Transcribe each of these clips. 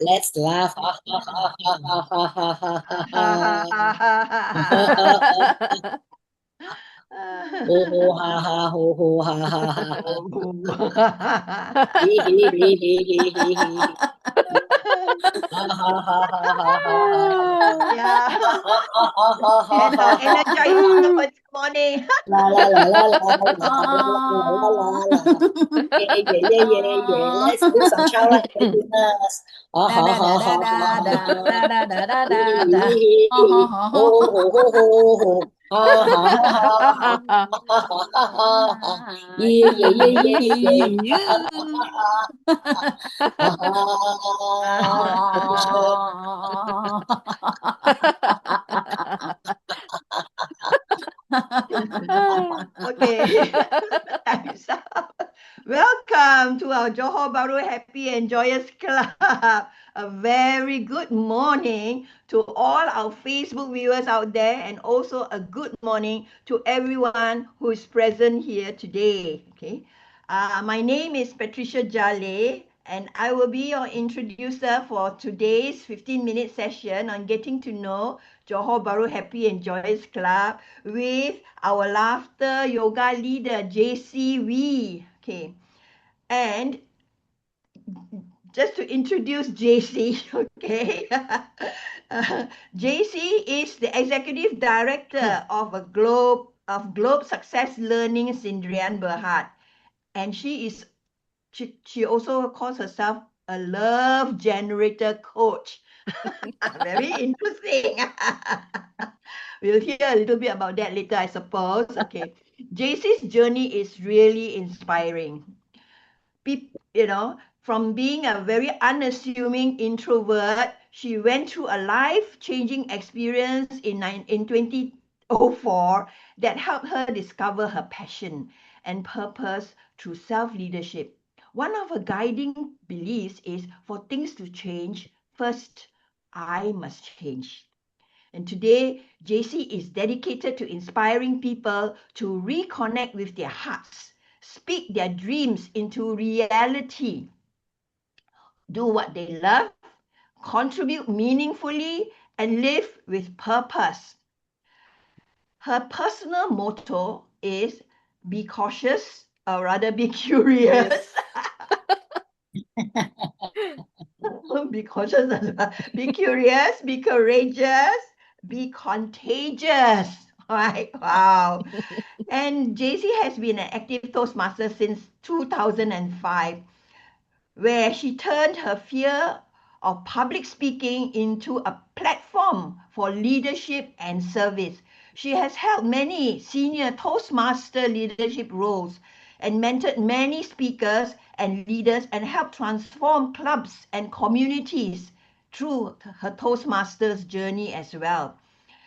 Let's laugh. Ho ho ha ha ho ho ha ha ha ha. He he he he he he he. Ha ha ha ha ha ha ha. Yeah. Ha ha ha ha ha ha And ha ha. energize this morning. La la la la la la la la la la la. Yeah yeah yeah yeah yeah. Let's do some childlike happiness. Ha Da ha da ha da ha da ha da ha. da da da da da Hee da hee da. hee Ho hee. ho ho Ho ho ho ho ho ho. Ha ha ha ha ha. Ha ha ha ha ha. Yeah yeah yeah yeah yeah. Ha ha ha ha ha. Okay. Time's up. Welcome to our Johor Bahru Happy and Joyous Club. A very good morning to all our Facebook viewers out there, and also a good morning to everyone who is present here today. Okay. My name is Patricia Jale, and I will be your introducer for today's 15-minute session on getting to know Johor Bahru Happy and Joyous Club with our laughter yoga leader, Jacy Wee. Okay. And just to introduce Jacy, okay? Jacy is the executive director of Globe Success Learning Sdn Berhad, and she also calls herself a love generator coach. Very interesting. We'll hear a little bit about that later, I suppose. Okay. Jacy's journey is really inspiring. From being a very unassuming introvert, she went through a life-changing experience in 2004 that helped her discover her passion and purpose through self-leadership. One of her guiding beliefs is for things to change, first, I must change. And today, Jacy is dedicated to inspiring people to reconnect with their hearts, speak their dreams into reality, do what they love, contribute meaningfully, and live with purpose. Her personal motto is be cautious, or rather be curious. Be cautious as well. Be curious, be courageous, be contagious. Right? Wow. And Jacy has been an active Toastmaster since 2005, where she turned her fear of public speaking into a platform for leadership and service. She has held many senior Toastmaster leadership roles and mentored many speakers and leaders and helped transform clubs and communities through her Toastmasters journey as well.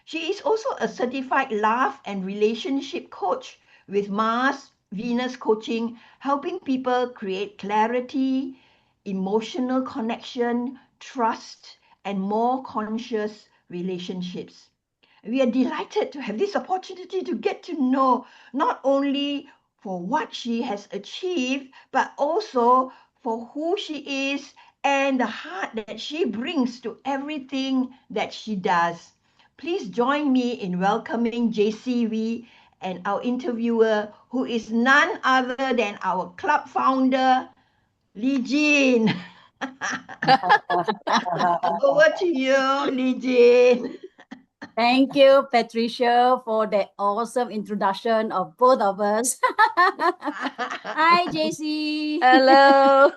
She is also a certified love and relationship coach with Mars Venus Coaching, helping people create clarity, emotional connection, trust, and more conscious relationships. We are delighted to have this opportunity to get to know not only for what she has achieved, but also for who she is and the heart that she brings to everything that she does. Please join me in welcoming Jacy Wee and our interviewer, who is none other than our club founder, Lee Jin. Over to you, Lee Jin. Thank you, Patricia, for that awesome introduction of both of us. Hi, JC. Hello.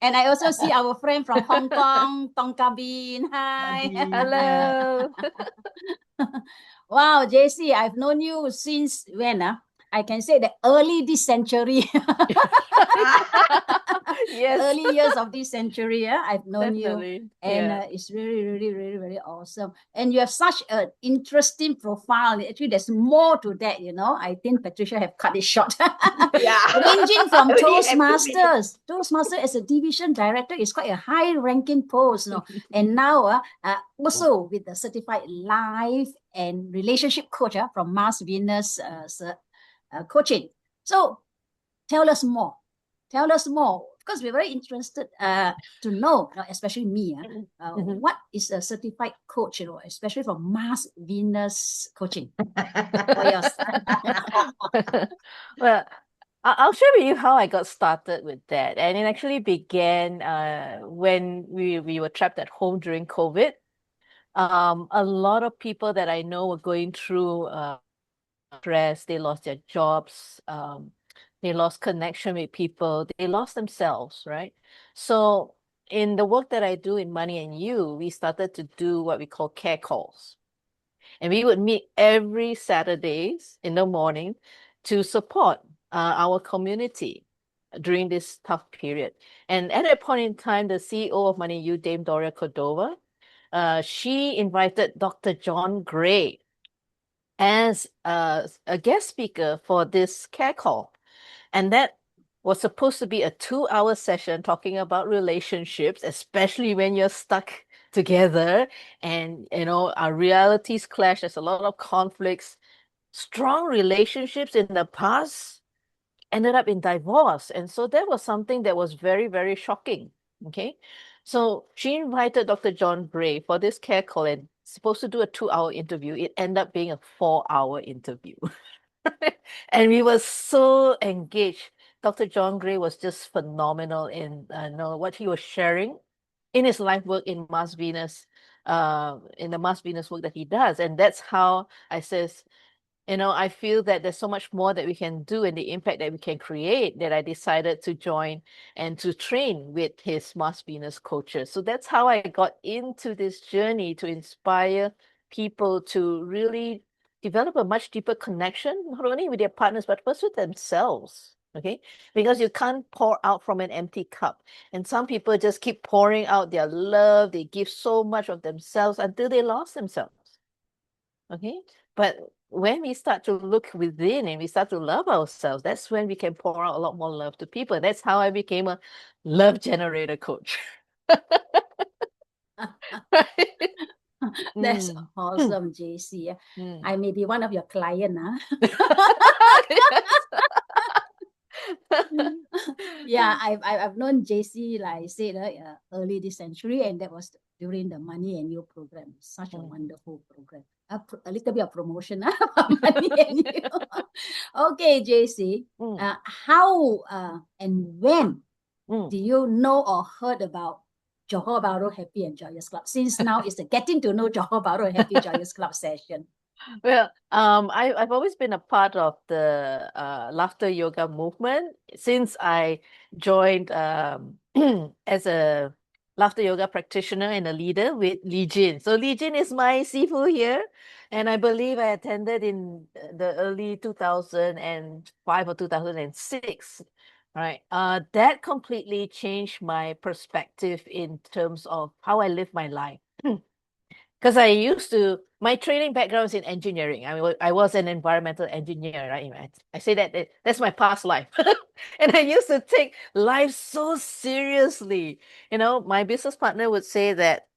And I also see our friend from Hong Kong, Tong Kabin. Hi. Hello. Wow, JC, I've known you since when? I can say the early this century. Yes. Early years of this century, I've known Definitely. you. And Yeah. it's really, really, really, really awesome. And you have such an interesting profile. Actually, there's more to that, I think Patricia have cut it short. Yeah. Ranging from We only have 2 minutes. Toastmaster as a division director is quite a high-ranking post, And now, also with the certified life and relationship coach from Mars Venus Coaching. So tell us more. Tell us more. because we're very interested to know, especially me, what is a certified coach, especially for Mars Venus coaching. Joyous. Well, I'll share with you how I got started with that. And it actually began when we were trapped at home during COVID. A lot of people that I know were going through stress, they lost their jobs, they lost connection with people, they lost themselves, right? So in the work that I do in Money and You, we started to do what we call care calls. And we would meet every Saturdays in the morning to support our community during this tough period. And at that point in time, the CEO of Money You, Dame Doria Cordova, she invited Dr. John Gray as a guest speaker for this care call. And that was supposed to be a 2-hour session talking about relationships, especially when you're stuck together and our realities clash. There's a lot of conflicts. Strong relationships in the past ended up in divorce. And so that was something that was very, very shocking. Okay. So she invited Dr. John Gray for this care call and supposed to do a 2-hour interview. It ended up being a 4-hour interview. And we were so engaged. Dr. John Gray was just phenomenal in what he was sharing in his life work in Mars Venus, in the Mars Venus work that he does. And that's how I says, I feel that there's so much more that we can do and the impact that we can create, that I decided to join and to train with his Mars Venus coaches. So that's how I got into this journey to inspire people to really develop a much deeper connection, not only with their partners, but first with themselves. Okay, because you can't pour out from an empty cup. And some people just keep pouring out their love. They give so much of themselves until they lost themselves. Okay, but when we start to look within and we start to love ourselves, that's when we can pour out a lot more love to people. That's how I became a love generator coach. That's awesome, JC. I may be one of your client. Yeah, I've known JC, like I said, early this century, and that was during the Money and You program. Such a wonderful program. A little bit of promotion Money and You. Okay, JC, how and when do you know or heard about Johor Bahru Happy and Joyous Club? Since now it's the Getting to Know Johor Bahru Happy Joyous Club session. Well, I've always been a part of the laughter yoga movement since I joined as a laughter yoga practitioner and a leader with Lee Jin. So Lee Jin is my sifu here, and I believe I attended in the early 2005 or 2006. Right. That completely changed my perspective in terms of how I live my life. Because my training background is in engineering. I was an environmental engineer, right? I say that's my past life. And I used to take life so seriously. My business partner would say that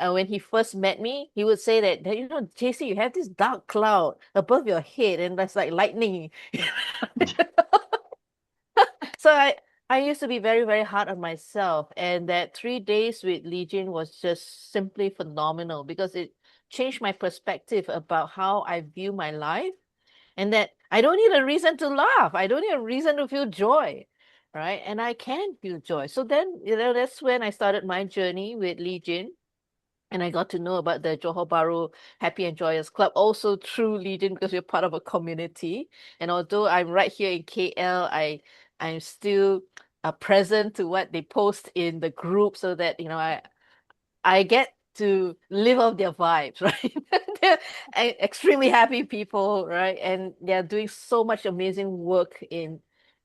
when he first met me, he would say that, JC, you have this dark cloud above your head and that's like lightning. So I used to be very, very hard on myself. And that 3 days with Legion was just simply phenomenal because it changed my perspective about how I view my life, and that I don't need a reason to laugh. I don't need a reason to feel joy, right? And I can feel joy. So then, that's when I started my journey with Legion. And I got to know about the Johor Bahru Happy and Joyous Club also through Legion because we're part of a community. And although I'm right here in KL, I'm still present to what they post in the group so that I get to live off their vibes, right? They're extremely happy people, right? And they're doing so much amazing work in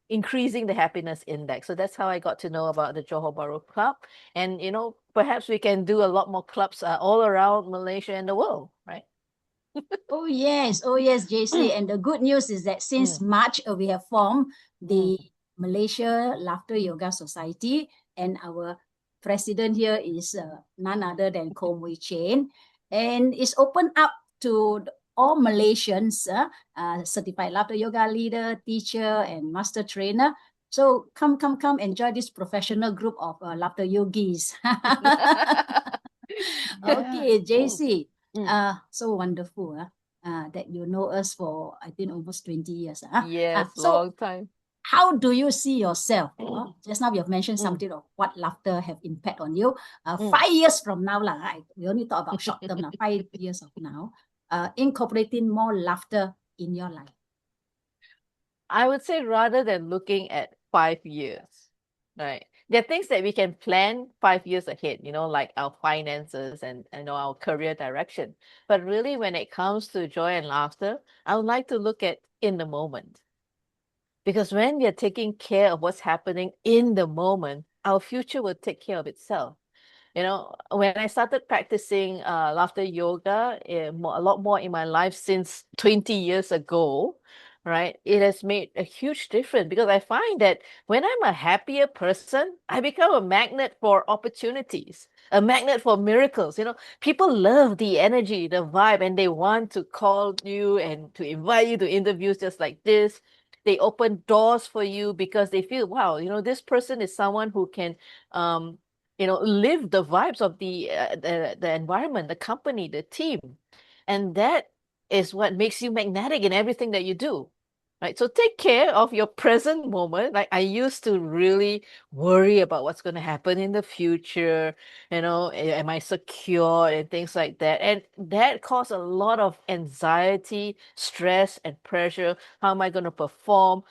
increasing the happiness index. So that's how I got to know about the Johor Bahru Club. And, perhaps we can do a lot more clubs all around Malaysia and the world, right? Oh yes, JC. And the good news is that since March, we have formed the Malaysia Laughter Yoga Society, and our president here is none other than Koh Mui Chen, and it's open up to all Malaysians, certified laughter yoga leader, teacher, and master trainer, So come, enjoy this professional group of laughter yogis. Okay, JC, so wonderful that you know us for, I think, almost 20 years. Yes, So long time. how do you see yourself? Just now you have mentioned something of what laughter have impact on you. 5 years from now, right? We only talk about short term now, 5 years of now, incorporating more laughter in your life. I would say rather than looking at 5 years, right? There are things that we can plan 5 years ahead, like our finances and our career direction. But really, when it comes to joy and laughter, I would like to look at in the moment. Because when we are taking care of what's happening in the moment, our future will take care of itself. When I started practicing laughter yoga, a lot more in my life since 20 years ago, right? It has made a huge difference because I find that when I'm a happier person, I become a magnet for opportunities, a magnet for miracles. People love the energy, the vibe, and they want to call you and to invite you to interviews just like this. They open doors for you because they feel, wow, this person is someone who can live the vibes of the environment, the company, the team. And that is what makes you magnetic in everything that you do. Right. So take care of your present moment. Like I used to really worry about what's going to happen in the future, am I secure and things like that. And that caused a lot of anxiety, stress, and pressure. How am I going to perform?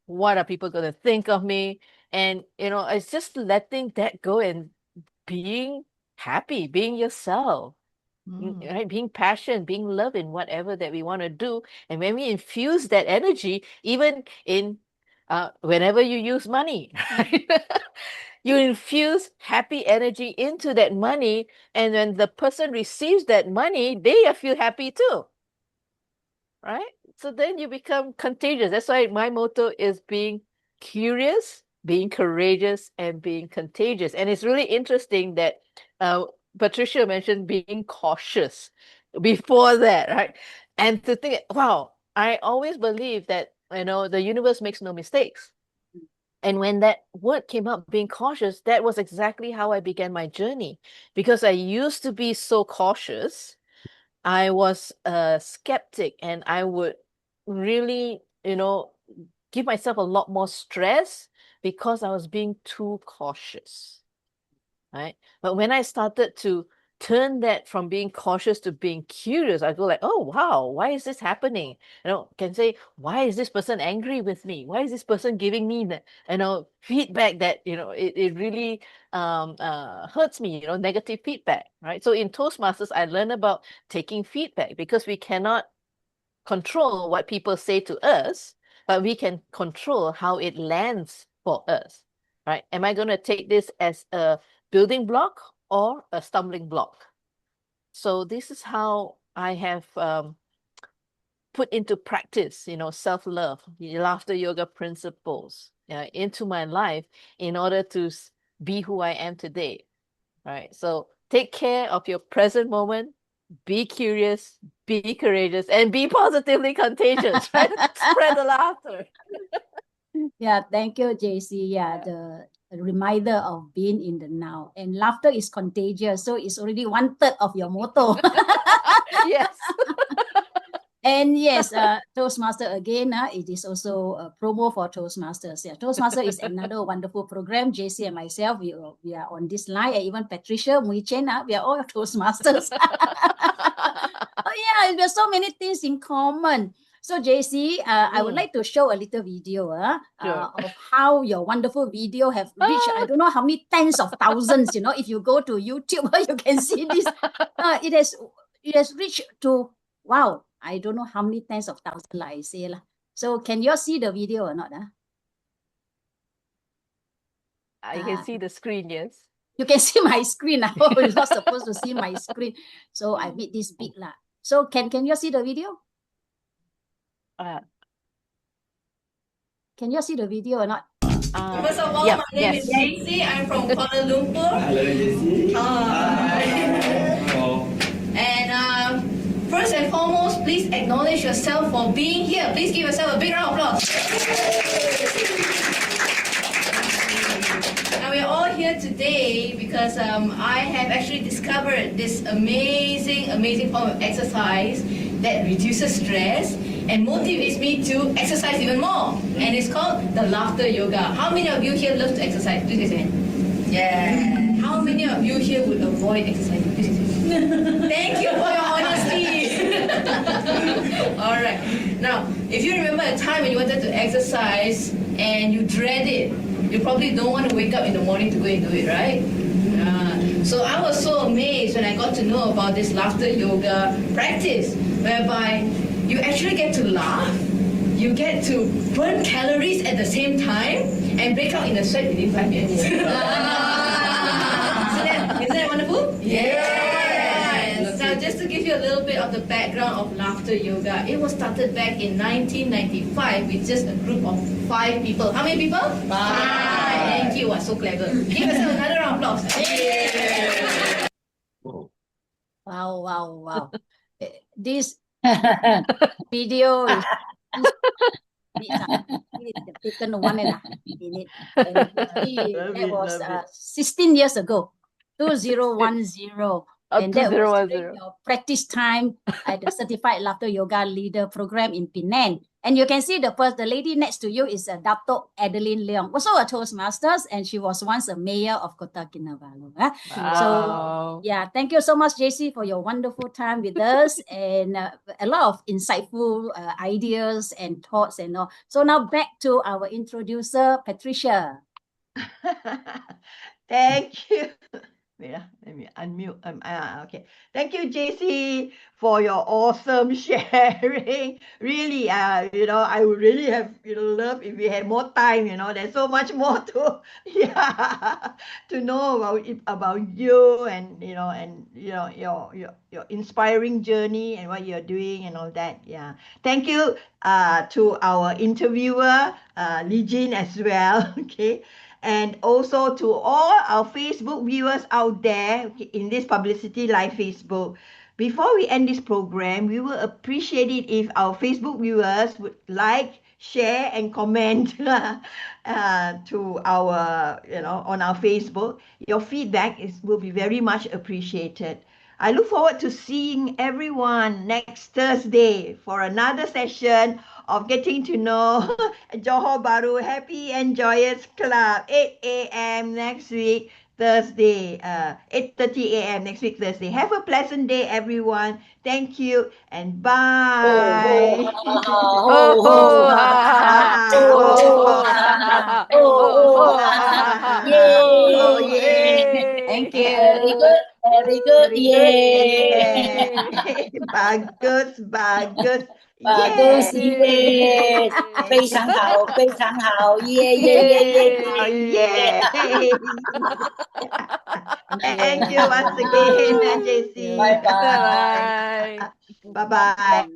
What are people going to think of me? And, it's just letting that go and being happy, being yourself, right? Being passionate, being love in whatever that we want to do. And when we infuse that energy, even in whenever you use money, right? You infuse happy energy into that money. And when the person receives that money, they feel happy too. Right? So then you become contagious. That's why my motto is being curious, being courageous, and being contagious. And it's really interesting that Patricia mentioned being cautious before that, right? And to think, wow, I always believe that, the universe makes no mistakes. And when that word came up, being cautious, that was exactly how I began my journey. Because I used to be so cautious, I was a skeptic and I would really, give myself a lot more stress because I was being too cautious, right? But when I started to turn that from being cautious to being curious, I go like, oh, wow, why is this happening? Can say, why is this person angry with me? Why is this person giving me the, feedback that, it really hurts me, negative feedback, right? So in Toastmasters, I learned about taking feedback because we cannot control what people say to us, but we can control how it lands for us, right? Am I going to take this as a building block or a stumbling block? So this is how I have put into practice, self-love, laughter yoga principles into my life in order to be who I am today, right? So take care of your present moment, be curious, be courageous, and be positively contagious, right? Spread the laughter. Yeah, thank you, JC. Yeah, the reminder of being in the now. And laughter is contagious. So it's already 1/3 of your motto. Yes. And yes, Toastmaster again, it is also a promo for Toastmasters. Yeah, Toastmaster is another wonderful program. JC and myself, we are on this line, and even Patricia, Mui Chen, we are all Toastmasters. Oh yeah, there's so many things in common. So JC, I would like to show a little video Sure. of how your wonderful video have reached, I don't know how many tens of thousands, if you go to YouTube, you can see this. It has reached to, wow, I don't know how many tens of thousands, like I say. So can you all see the video or not? I can see the screen, yes. You can see my screen. Oh, you're not supposed to see my screen. So I made this big. So can you all see the video? Can you all see the video or not? First of all, my name is Jacy. I'm from Kuala Lumpur. Hello, Jacy. Hello. And first and foremost, please acknowledge yourself for being here. Please give yourself a big round of applause. we're all here today because I have actually discovered this amazing form of exercise that reduces stress and motivates me to exercise even more. And it's called the laughter yoga. How many of you here love to exercise? Please raise your hand. Yeah. How many of you here would avoid exercising? Please raise your hand. Thank you for your honesty. All right. Now, if you remember a time when you wanted to exercise and you dread it, you probably don't want to wake up in the morning to go and do it, right? So I was so amazed when I got to know about this laughter yoga practice, whereby you actually get to laugh, you get to burn calories at the same time, and break out in a sweat within 5 minutes. Isn't that wonderful? Yes. Now, just to give you a little bit of the background of laughter yoga, it was started back in 1995 with just a group of 5 people. How many people? 5. Thank you. So clever. Give yourself another round of applause. Yeah. Wow. This video is taken 1.5 minutes. And you see, that was 16 years ago, 2010. And that was during your practice time at the Certified Laughter Yoga Leader Program in Penang. And you can see the lady next to you is Dato' Adeline Leong, also a Toastmasters, and she was once a mayor of Kota Kinabalu. Wow. So, yeah, thank you so much, Jacy, for your wonderful time with us and a lot of insightful ideas and thoughts and all. So now back to our introducer, Patricia. Thank you. Wait, let me unmute. Okay. Thank you, Jacy, for your awesome sharing. Really, I would really have, loved if we had more time. There's so much more to, to know about you and your inspiring journey and what you're doing and all that. Yeah. Thank you, to our interviewer, Lee Jin as well. Okay. And also to all our Facebook viewers out there in this Publicity Live Facebook. Before we end this program, we will appreciate it if our Facebook viewers would like, share, and comment to our, on our Facebook. Your feedback will be very much appreciated. I look forward to seeing everyone next Thursday for another session of getting to know Johor Bahru Happy and Joyous Club, 8 a.m. next week, Thursday, 8:30 a.m. next week, Thursday. Have a pleasant day, everyone. Thank you and bye. Thank you. Very good. Yeah. Bagus. Bagus, Yay. yeah. 非常好，非常好，耶耶耶耶耶。 Thank you once again, Jacy. Bye bye. Bye bye.